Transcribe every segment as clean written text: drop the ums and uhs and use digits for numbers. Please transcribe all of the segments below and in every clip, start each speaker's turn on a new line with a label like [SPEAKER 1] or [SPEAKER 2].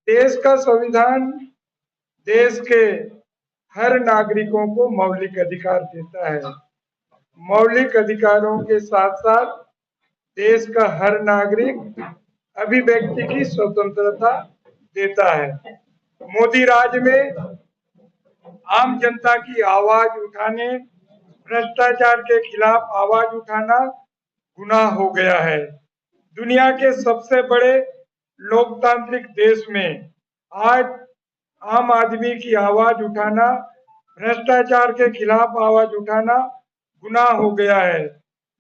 [SPEAKER 1] देश का संविधान देश के हर नागरिकों को मौलिक अधिकार देता है। मौलिक अधिकारों के साथ साथ देश का हर नागरिक अभिव्यक्ति की स्वतंत्रता देता है। मोदी राज में आम जनता की आवाज उठाने, भ्रष्टाचार के खिलाफ आवाज उठाना गुनाह हो गया है। दुनिया के सबसे बड़े लोकतांत्रिक देश में आज आम आदमी की आवाज उठाना, भ्रष्टाचार के खिलाफ आवाज उठाना गुनाह हो गया है।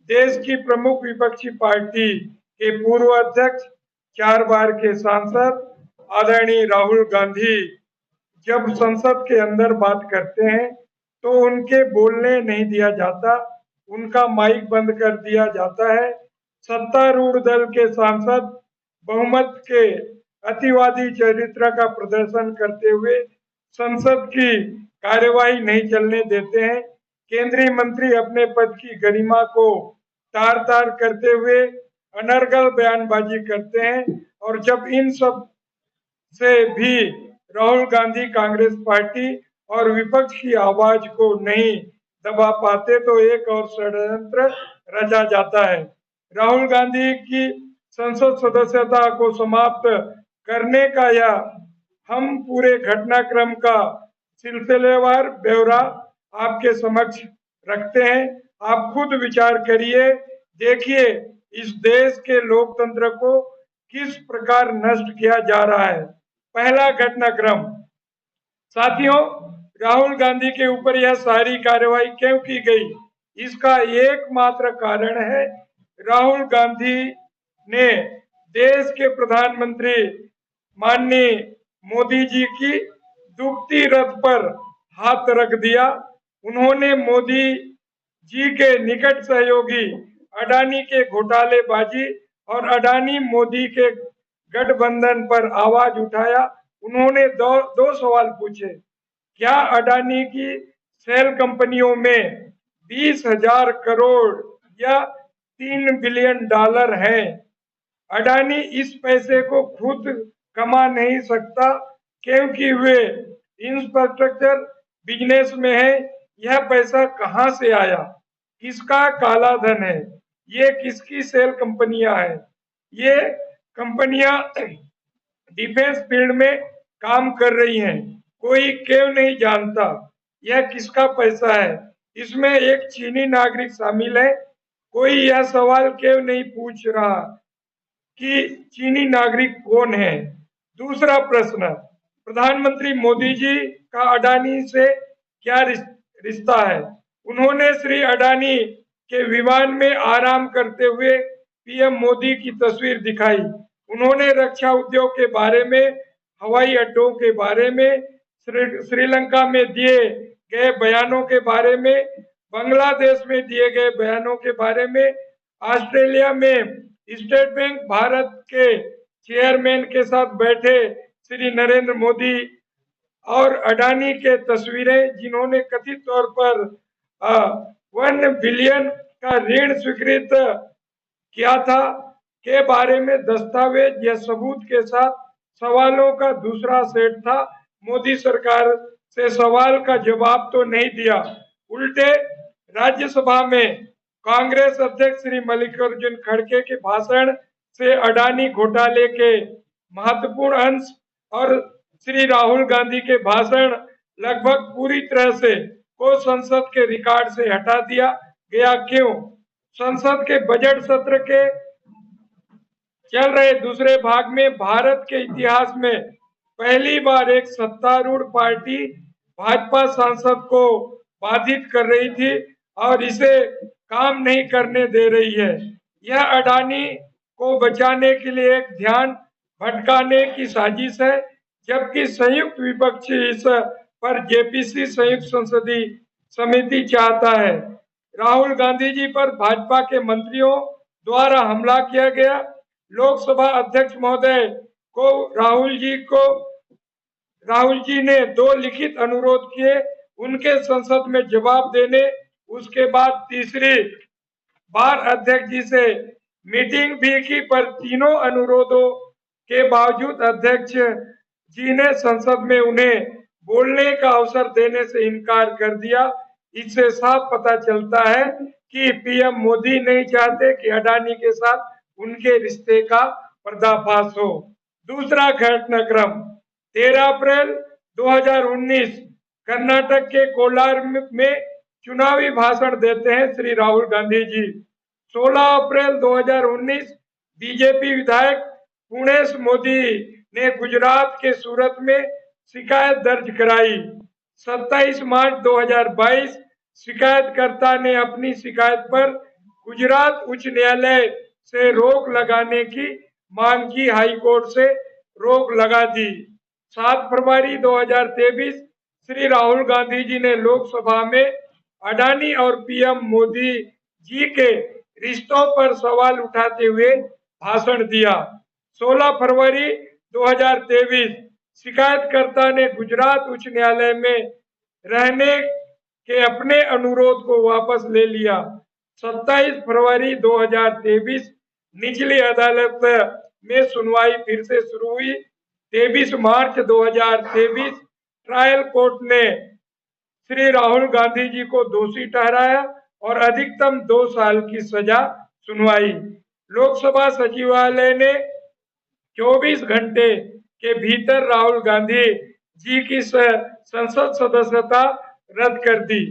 [SPEAKER 1] देश की प्रमुख विपक्षी पार्टी के पूर्व अध्यक्ष, 4 बार के सांसद आदरणीय राहुल गांधी जब संसद के अंदर बात करते हैं तो उनके बोलने नहीं दिया जाता, उनका माइक बंद कर दिया जाता है। सत्तारूढ़ दल के सांसद बहुमत के अतिवादी चरित्र का प्रदर्शन करते हुए संसद की कार्यवाही नहीं चलने देते हैं। केंद्रीय मंत्री अपने पद की गरिमा को तार तार करते हुए अनर्गल बयानबाजी करते हैं और जब इन सब से भी राहुल गांधी कांग्रेस पार्टी और विपक्ष की आवाज को नहीं दबा पाते तो एक और षड्यंत्र रचा जाता है। राहुल गांधी की संसद सदस्यता को समाप्त करने का या हम पूरे घटनाक्रम का सिलसिलेवार ब्यौरा आपके समक्ष रखते हैं। आप खुद विचार करिए, देखिए इस देश के लोकतंत्र को किस प्रकार नष्ट किया जा रहा है। पहला घटनाक्रम, साथियों, राहुल गांधी के ऊपर यह सारी कार्रवाई क्यों की गई? इसका एकमात्र कारण है राहुल गांधी ने देश के प्रधानमंत्री माननीय मोदी जी की दुखती रथ पर हाथ रख दिया। उन्होंने मोदी जी के निकट सहयोगी अडानी के घोटालेबाजी और अडानी मोदी के गठबंधन पर आवाज उठाया। उन्होंने दो सवाल पूछे। क्या अडानी की सेल कंपनियों में 20,000 करोड़ या 3 बिलियन डॉलर है? अडानी इस पैसे को खुद कमा नहीं सकता क्योंकि वे इंफ्रास्ट्रक्चर बिजनेस में है। यह पैसा कहां से आया? किसका काला धन है? ये किसकी सेल कंपनियां हैं? ये कंपनियां डिफेंस फील्ड में काम कर रही हैं। कोई क्यों नहीं जानता यह किसका पैसा है? इसमें एक चीनी नागरिक शामिल है। कोई यह सवाल क्यों नहीं पूछ रहा कि चीनी नागरिक कौन है? दूसरा प्रश्न, प्रधानमंत्री मोदी जी का अडानी से क्या रिश्ता है? उन्होंने श्री अडानी के विमान में आराम करते हुए पीएम मोदी की तस्वीर दिखाई। उन्होंने रक्षा उद्योग के बारे में, हवाई अड्डों के बारे में, श्रीलंका में दिए गए बयानों के बारे में, बांग्लादेश में दिए गए बयानों के बारे में, ऑस्ट्रेलिया में स्टेट बैंक भारत के चेयरमैन के साथ बैठे श्री नरेंद्र मोदी और अडानी के तस्वीरें जिन्होंने कथित तौर पर 1 बिलियन का ऋण स्वीकृत किया था के बारे में दस्तावेज या सबूत के साथ सवालों का दूसरा सेट था। मोदी सरकार से सवाल का जवाब तो नहीं दिया, उल्टे राज्यसभा में कांग्रेस अध्यक्ष श्री मल्लिकार्जुन खड़गे के भाषण से अडानी घोटाले के महत्वपूर्ण अंश और श्री राहुल गांधी के भाषण लगभग पूरी तरह से को संसद के रिकॉर्ड से हटा दिया गया। क्यों? संसद के बजट सत्र के चल रहे दूसरे भाग में भारत के इतिहास में पहली बार एक सत्तारूढ़ पार्टी भाजपा सांसद को बाधित कर रही थी और इसे काम नहीं करने दे रही है। यह अडानी को बचाने के लिए एक ध्यान भटकाने की साजिश है, जबकि संयुक्त विपक्षी इस पर जेपीसी संयुक्त संसदीय समिति चाहता है। राहुल गांधी जी पर भाजपा के मंत्रियों द्वारा हमला किया गया। लोकसभा अध्यक्ष महोदय को राहुल जी ने 2 लिखित अनुरोध किए, उनके संसद में जवाब देने, उसके बाद तीसरी बार अध्यक्ष जी से मीटिंग भी की, पर तीनों अनुरोधों के बावजूद अध्यक्ष जी ने संसद में उन्हें बोलने का अवसर देने से इनकार कर दिया। इससे साफ पता चलता है कि पीएम मोदी नहीं चाहते कि अडानी के साथ उनके रिश्ते का पर्दाफाश हो। दूसरा घटनाक्रम 13 अप्रैल 2019 कर्नाटक के कोलार में चुनावी भाषण देते हैं श्री राहुल गांधी जी। 16 अप्रैल 2019 बीजेपी विधायक पुणेश मोदी ने गुजरात के सूरत में शिकायत दर्ज कराई। 27 मार्च 2022 शिकायतकर्ता ने अपनी शिकायत पर गुजरात उच्च न्यायालय से रोक लगाने की मांग की, हाईकोर्ट से रोक लगा दी। 7 फरवरी 2023 श्री राहुल गांधी जी ने लोकसभा में अडानी और पीएम मोदी जी के रिश्तों पर सवाल उठाते हुए भाषण दिया। 16 फरवरी 2023 शिकायतकर्ता ने गुजरात उच्च न्यायालय में रहने के अपने अनुरोध को वापस ले लिया। 27 फरवरी 2023 निचली अदालत में सुनवाई फिर से शुरू हुई। 23 मार्च 2023 ट्रायल कोर्ट ने श्री राहुल गांधी जी को दोषी ठहराया और अधिकतम 2 साल की सजा सुनवाई। लोकसभा सचिवालय ने 24 घंटे के भीतर राहुल गांधी जी की संसद सदस्यता रद्द कर दी।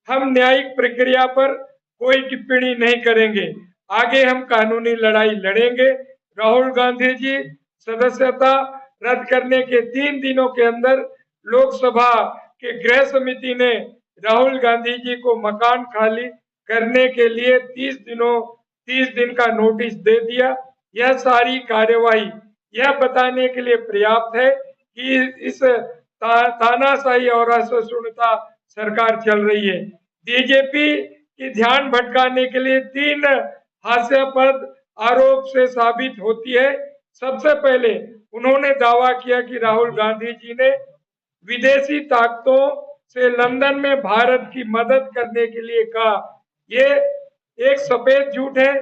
[SPEAKER 1] हम न्यायिक प्रक्रिया पर कोई टिप्पणी नहीं करेंगे, आगे हम कानूनी लड़ाई लड़ेंगे। राहुल गांधी जी सदस्यता रद्द करने के 3 दिनों के अंदर लोकसभा के गृह समिति ने राहुल गांधी जी को मकान खाली करने के लिए 30 दिन का नोटिस दे दिया। यह सारी कार्यवाही यह बताने के लिए पर्याप्त है कि इस तानाशाही और असहिष्णुता सरकार चल रही है। बीजेपी की ध्यान भटकाने के लिए 3 हास्यास्पद आरोप से साबित होती है। सबसे पहले उन्होंने दावा किया कि राहुल गांधी जी ने विदेशी ताकतों से लंदन में भारत की मदद करने के लिए कहा। ये एक सफेद झूठ है।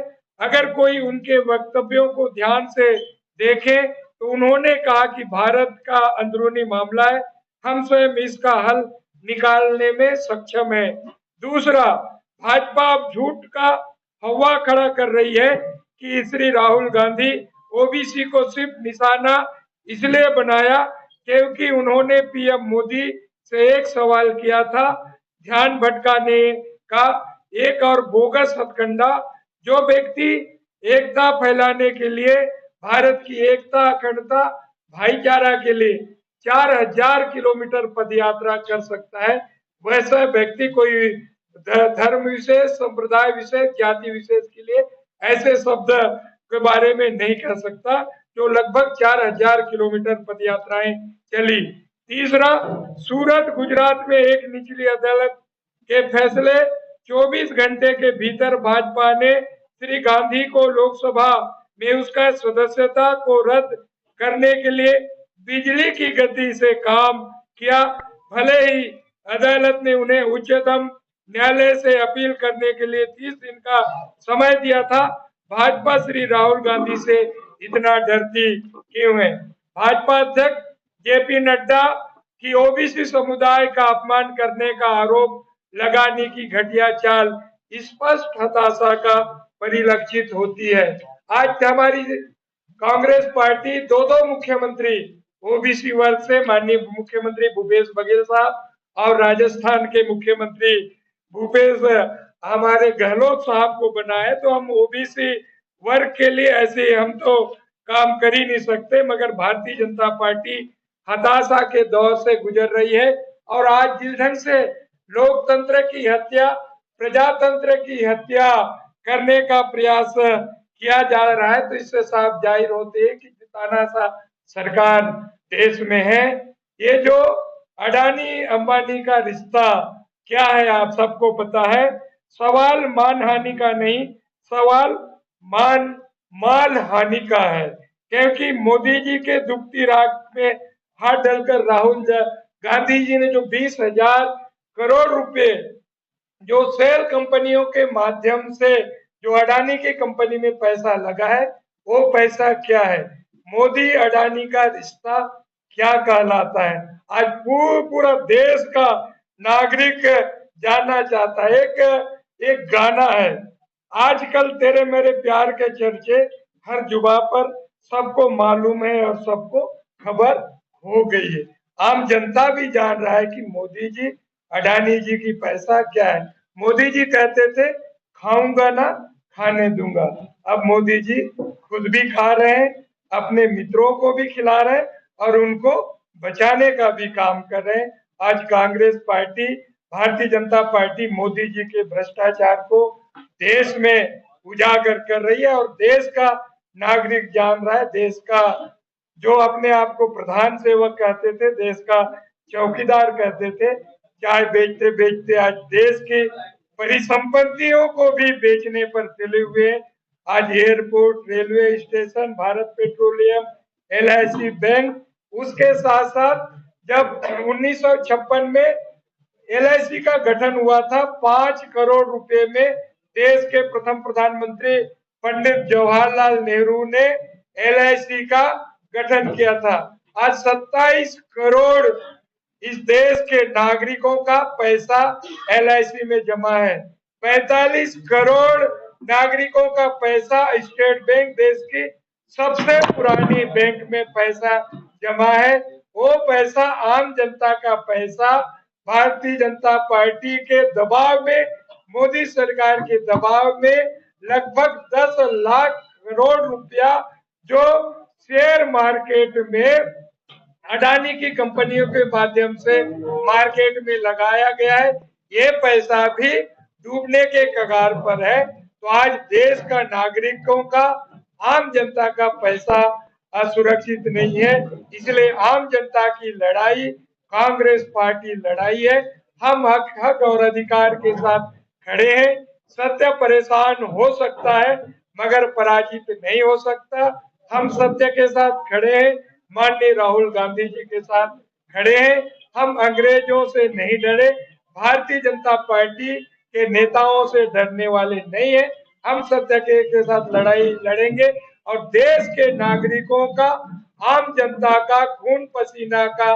[SPEAKER 1] अगर कोई उनके वक्तव्यों को ध्यान से देखे तो उन्होंने कहा कि भारत का अंदरूनी मामला है, हम स्वयं इसका हल निकालने में सक्षम है। दूसरा, भाजपा अब झूठ का हवा खड़ा कर रही है कि श्री राहुल गांधी ओबीसी को सिर्फ निशाना इसलिए बनाया क्योंकि उन्होंने पीएम मोदी से एक सवाल किया था। ध्यान भटकाने का एक और बोगस हथकंडा, जो व्यक्ति एकता फैलाने के लिए भारत की एकता, अखंडता, भाईचारा के लिए 4000 किलोमीटर पदयात्रा कर सकता है, वैसा व्यक्ति कोई धर्म विशेष, संप्रदाय विशेष, जाति विशेष के लिए ऐसे शब्द के बारे में नहीं कह सकता जो लगभग 4000 किलोमीटर पदयात्राएं चली। तीसरा, सूरत गुजरात में एक निचली अदालत के फैसले 24 घंटे के भीतर भाजपा ने श्री गांधी को लोकसभा में उसका सदस्यता को रद्द करने के लिए बिजली की गति से काम किया। भले ही अदालत ने उन्हें उच्चतम न्यायालय से अपील करने के लिए 30 दिन का समय दिया था, भाजपा श्री राहुल गांधी से इतना डरती क्यों है? भाजपा अध्यक्ष जेपी नड्डा की ओबीसी समुदाय का अपमान करने का आरोप लगाने की घटिया चाल स्पष्ट हताशा का परिलक्षित होती है। आज हमारी कांग्रेस पार्टी दो मुख्यमंत्री ओबीसी वर्ग से माननीय मुख्यमंत्री भूपेश बघेल साहब और राजस्थान के मुख्यमंत्री भूपेश हमारे गहलोत साहब को बनाए, तो हम ओबीसी वर्ग के लिए ऐसे हम तो काम कर ही नहीं सकते। मगर भारतीय जनता पार्टी हताशा के दौर से गुजर रही है और आज जिस ढंग से लोकतंत्र की हत्या, प्रजातंत्र की हत्या करने का प्रयास किया जा रहा है, तो इससे साफ जाहिर होते है कि तानाशाह सरकार देश में है। ये जो अडानी अंबानी का रिश्ता क्या है आप सबको पता है। सवाल मानहानि का नहीं, सवाल माल हानि का है, क्योंकि मोदी जी के दुखती राख में हाथ डालकर राहुल गांधी जी ने जो 20,000 करोड़ रुपए जो शेल कंपनियों के माध्यम से जो अडानी की कंपनी में पैसा लगा है, वो पैसा क्या है? मोदी अडानी का रिश्ता क्या कहलाता है। आज पूरा देश का नागरिक जानना चाहता है। एक एक गाना है, आजकल तेरे मेरे प्यार के चर्चे हर जुबा पर, सबको मालूम है और सबको खबर हो गई है। आम जनता भी जान रहा है कि मोदी जी, अडानी जी की पैसा क्या है। मोदी जी कहते थे खाऊंगा ना खाने दूंगा, अब मोदी जी खुद भी खा रहे हैं, अपने मित्रों को भी खिला रहे हैं और उनको बचाने का भी काम कर रहे हैं। आज कांग्रेस पार्टी, भारतीय जनता पार्टी मोदी जी के भ्रष्टाचार को देश में उजागर कर रही है और देश का नागरिक जान रहा है। देश का जो अपने आप को प्रधान सेवक कहते थे, देश का चौकीदार कहते थे, चाय बेचते बेचते आज देश की परिसंपत्तियों को भी बेचने पर चले हुए हैं। आज airport, railway station, Bharat petroleum, LIC bank, उसके साथ साथ जब 1956 में एलआईसी का गठन हुआ था, 5 करोड़ रुपए में देश के प्रथम प्रधानमंत्री पंडित जवाहरलाल नेहरू ने एलआईसी का गठन किया था। आज 27 करोड़ इस देश के नागरिकों का पैसा एलआईसी में जमा है। 45 करोड़ नागरिकों का पैसा स्टेट बैंक, देश की सबसे पुरानी बैंक में पैसा जमा है। वो पैसा आम जनता का पैसा भारतीय जनता पार्टी के दबाव में, मोदी सरकार के दबाव में लगभग 10 लाख करोड़ रुपया जो शेयर मार्केट में अडानी की कंपनियों के माध्यम से मार्केट में लगाया गया है, ये पैसा भी डूबने के कगार पर है। तो आज देश का नागरिकों का, आम जनता का पैसा असुरक्षित नहीं है। इसलिए आम जनता की लड़ाई कांग्रेस पार्टी लड़ाई है। हम हक और अधिकार के साथ खड़े हैं। सत्य परेशान हो सकता है मगर पराजित नहीं हो सकता। हम सत्य के साथ खड़े हैं, माननीय राहुल गांधी जी के साथ खड़े हैं। हम अंग्रेजों से नहीं डरे, भारतीय जनता पार्टी के नेताओं से डरने वाले नहीं है। हम सत्य के साथ लड़ाई लड़ेंगे और देश के नागरिकों का, आम जनता का खून पसीना का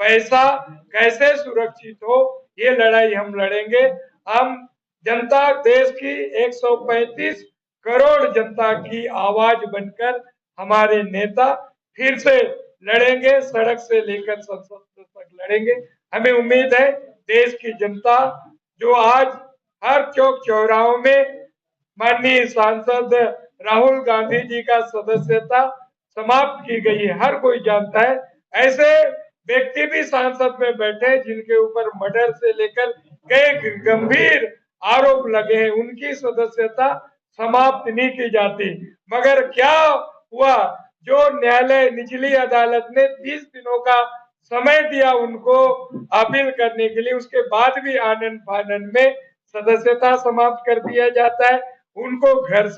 [SPEAKER 1] पैसा कैसे सुरक्षित हो, ये लड़ाई हम लड़ेंगे। हम जनता, देश की 135 करोड़ जनता की आवाज बनकर हमारे नेता फिर से लड़ेंगे, सड़क से लेकर संसद तक लड़ेंगे। हमें उम्मीद है देश की जनता जो आज हर चौक चौराहों में माननीय सांसद राहुल गांधी जी का सदस्यता समाप्त की गई है, हर कोई जानता है। ऐसे व्यक्ति भी संसद में बैठे जिनके ऊपर मर्डर से लेकर कई गंभीर आरोप लगे हैं, उनकी सदस्यता समाप्त नहीं की जाती। मगर क्या हुआ, जो न्यायालय, निचली अदालत ने 30 दिनों का समय दिया उनको अपील करने के लिए, उसके बाद भी आनन फानन में सदस्यता समाप्त कर दिया जाता है। उनको घर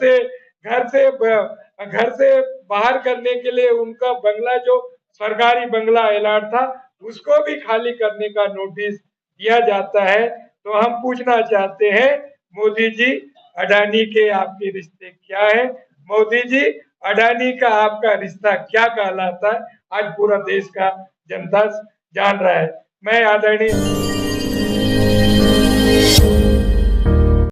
[SPEAKER 1] से बाहर करने के लिए उनका बंगला, जो सरकारी बंगला एलाट था, उसको भी खाली करने का नोटिस दिया जाता है। तो हम पूछना चाहते हैं, मोदी जी अडानी के आपके रिश्ते क्या है? मोदी जी अडानी का आपका रिश्ता क्या कहलाता है? आज पूरा देश का जनता जान रहा है। मैं आदरणीय